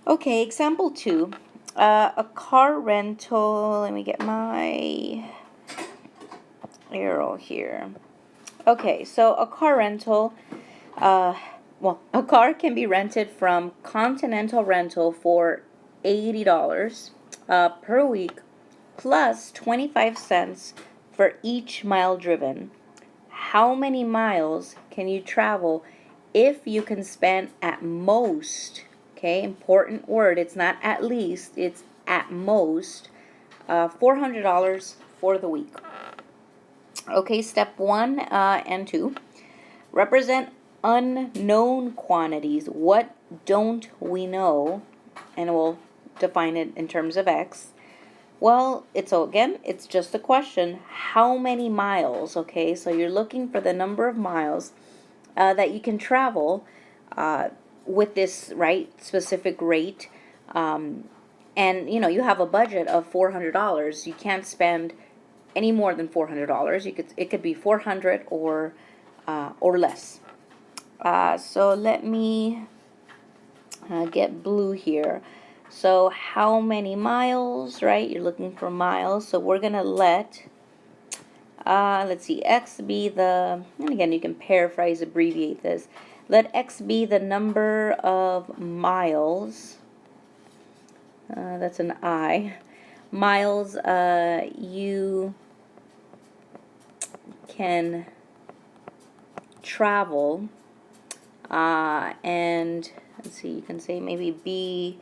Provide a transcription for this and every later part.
Okay, example 2. A car rental. Let me get my arrow here. Okay, so a car rental. A car can be rented from Continental Rental for $80 per week, plus 25 cents for each mile driven. How many miles can you travel if you can spend at most, okay, important word, it's not at least, it's at most, $400 for the week. Okay, step 1 and 2. Represent unknown quantities. What don't we know? And we'll define it in terms of X. Well, it's just a question. How many miles? Okay, so you're looking for the number of miles that you can travel with this specific rate. And you have a budget of $400. You can't spend any more than $400. It could be 400 or less. So let me get blue here. So how many miles, right? You're looking for miles. So we're going to let, let's see, X be the, and again, you can paraphrase, abbreviate this. Let X be the number of miles. That's an I. Miles you can travel. And let's see, you can say maybe B.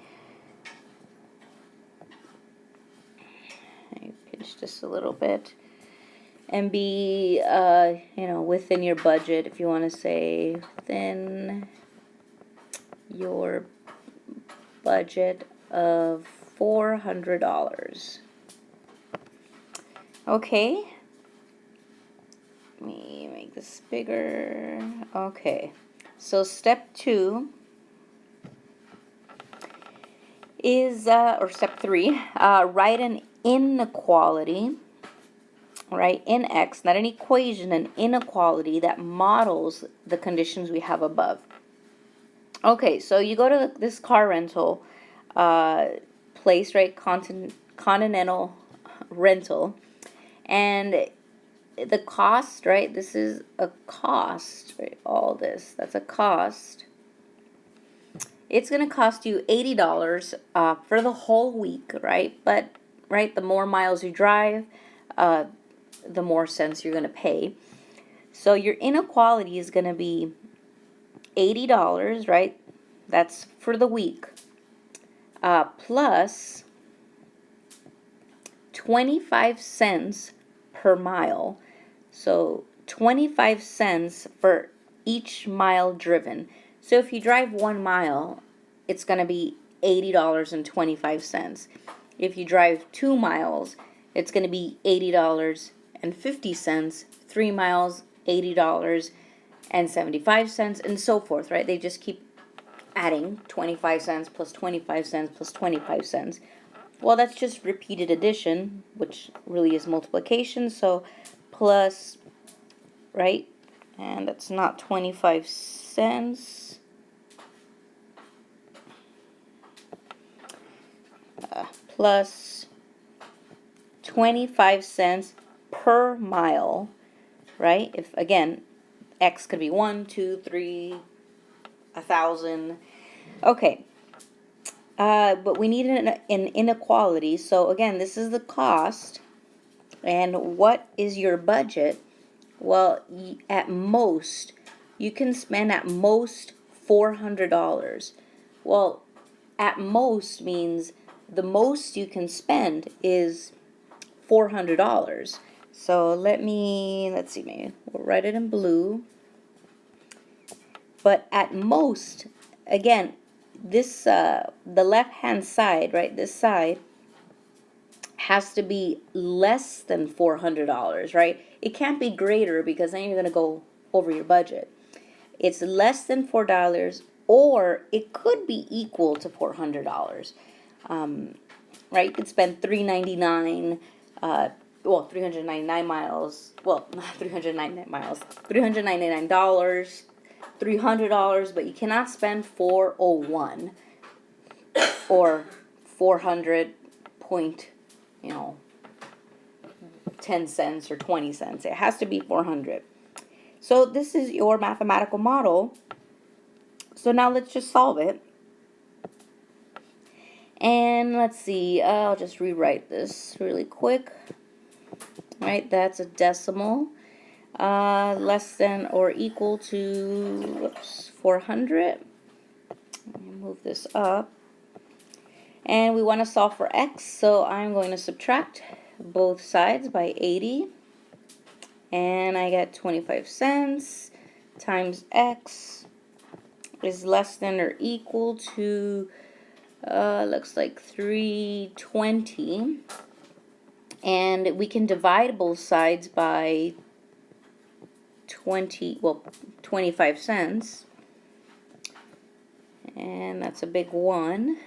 I pinch this a little bit. And be, within your budget, if you want to say within your budget of $400. Okay. Let me make this bigger. Okay. So step 2 is, or step 3, write an inequality, right, in X, not an equation, an inequality that models the conditions we have above. Okay, so you go to this car rental place, right, Continental Rental, and the cost, right, this is a cost, right, all this, that's a cost. It's going to cost you $80 for the whole week, right? But, right, the more miles you drive, the more cents you're going to pay. So your inequality is going to be $80, right? That's for the week. Plus 25 cents per mile. So 25 cents for each mile driven. So if you drive 1 mile, it's going to be $80.25. If you drive 2 miles, it's going to be $80.50. 3 miles, $80.75, and so forth, right? They just keep adding 25 cents plus 25 cents plus 25 cents. Well, that's just repeated addition, which really is multiplication. So plus, right? And that's not 25 cents. Plus 25 cents per mile, right? If, again, X could be 1, 2, 3, 1,000. Okay. But we need an inequality. So, again, this is the cost. And what is your budget? Well, at most, you can spend at most $400. Well, at most means the most you can spend is $400. So let's see, maybe we'll write it in blue. But at most, again, this, the left-hand side, right, this side has to be less than $400, right? It can't be greater because then you're going to go over your budget. It's less than $4, or it could be equal to $400. Right? You could spend $399, 399 miles. Well, not 399 miles. $399, $300, but you cannot spend $401. or 400 point, 10 cents or 20 cents. It has to be 400. So this is your mathematical model. So now let's just solve it. And let's see, I'll just rewrite this really quick. All right, that's a decimal. Less than or equal to 400. Let me move this up. And we want to solve for x, so I'm going to subtract both sides by 80. And I get 25 cents times x is less than or equal to, looks like 320. And we can divide both sides by 25 cents. And that's a big one.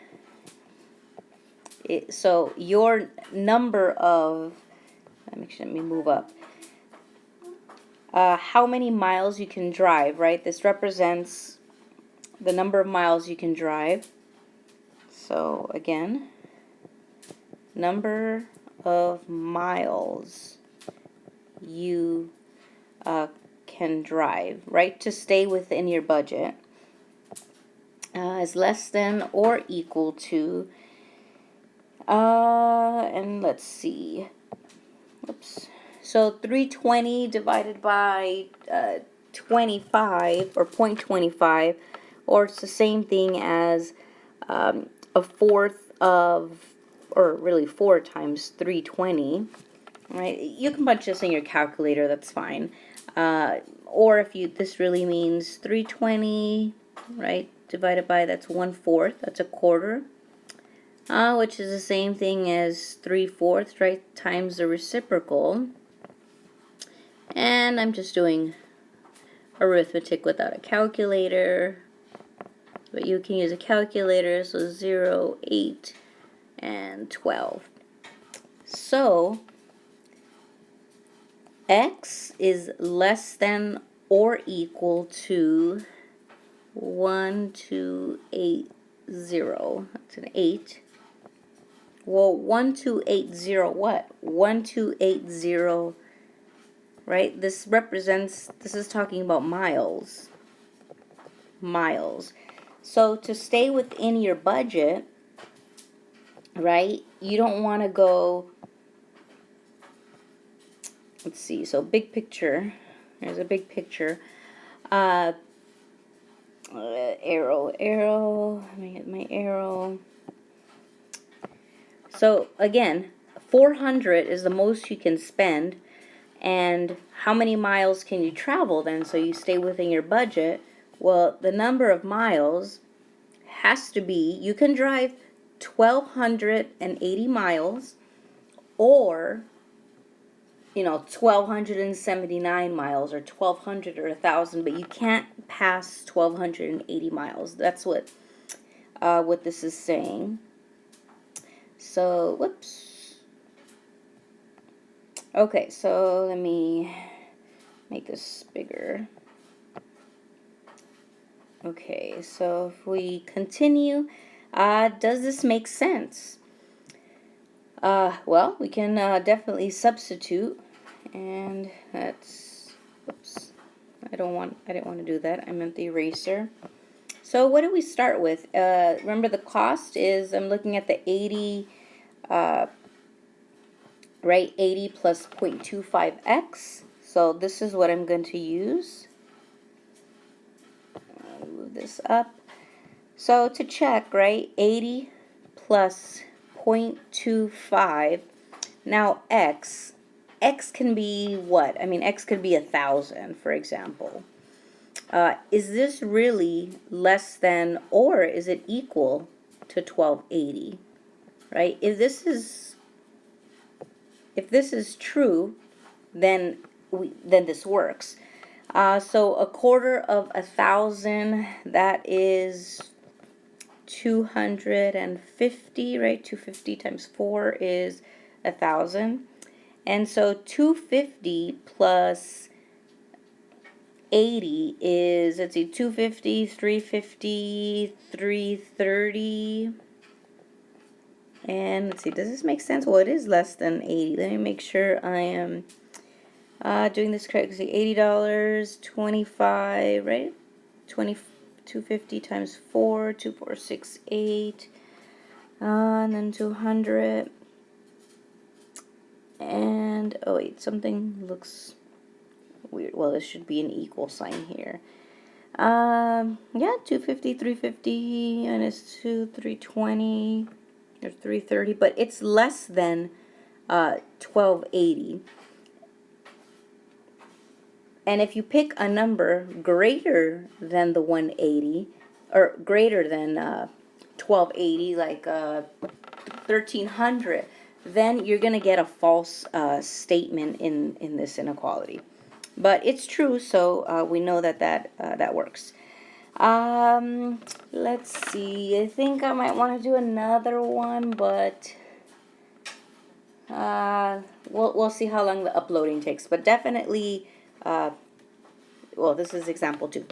So your number of, let me move up. How many miles you can drive, right? This represents the number of miles you can drive. So again, number of miles you can drive, right? To stay within your budget is less than or equal to, and let's see, oops. So 320 divided by 25 or 0.25, or it's the same thing as a fourth of, or really 4 times 320, right? You can punch this in your calculator, that's fine. Or if this really means 320, right, divided by, that's 1/4, that's a quarter, which is the same thing as 3/4, right, times the reciprocal. And I'm just doing arithmetic without a calculator, but you can use a calculator. So 0, 8, and 12. So x is less than or equal to 1280. That's an 8. Well, 1280 what? 1280, right? This is talking about miles. Miles. So to stay within your budget, right, you don't want to go, let's see, so big picture, there's a big picture, arrow, let me get my arrow. So again, 400 is the most you can spend, and how many miles can you travel then so you stay within your budget? Well, the number of miles has to be, you can drive 1,280 miles, or 1,279 miles, or 1,200 or 1,000, but you can't pass 1,280 miles. That's what this is saying. So, whoops. Okay, so let me make this bigger. Okay, so if we continue, does this make sense? Well, we can definitely substitute, and that's, oops, I didn't want to do that. I meant the eraser. So what do we start with? Remember, the cost is, I'm looking at the 80, right, 80 plus 0.25x. So this is what I'm going to use. I'll move this up. So to check, right, 80 plus 0.25. Now x can be what? I mean, x could be 1,000, for example. Is this really less than, or is it equal to 1,280? Right? If this is true, then this works. So a quarter of 1,000, that is 250, right? 250 times 4 is 1,000. And so 250 plus 80 is, let's see, 250, 350, 330. And let's see, does this make sense? Well, it is less than 80. Let me make sure I am doing this correctly. $80, 25, right? 250 times 4, 2468, and then 200. And, oh wait, something looks weird. Well, this should be an equal sign here. Yeah, 250, 350, minus 2, 320, or 330, but it's less than 1280. And if you pick a number greater than the 180, or greater than 1280, like 1300, then you're going to get a false statement in this inequality. But it's true, so we know that works. Let's see. I think I might want to do another one, but we'll see how long the uploading takes. But definitely, well, this is example 2.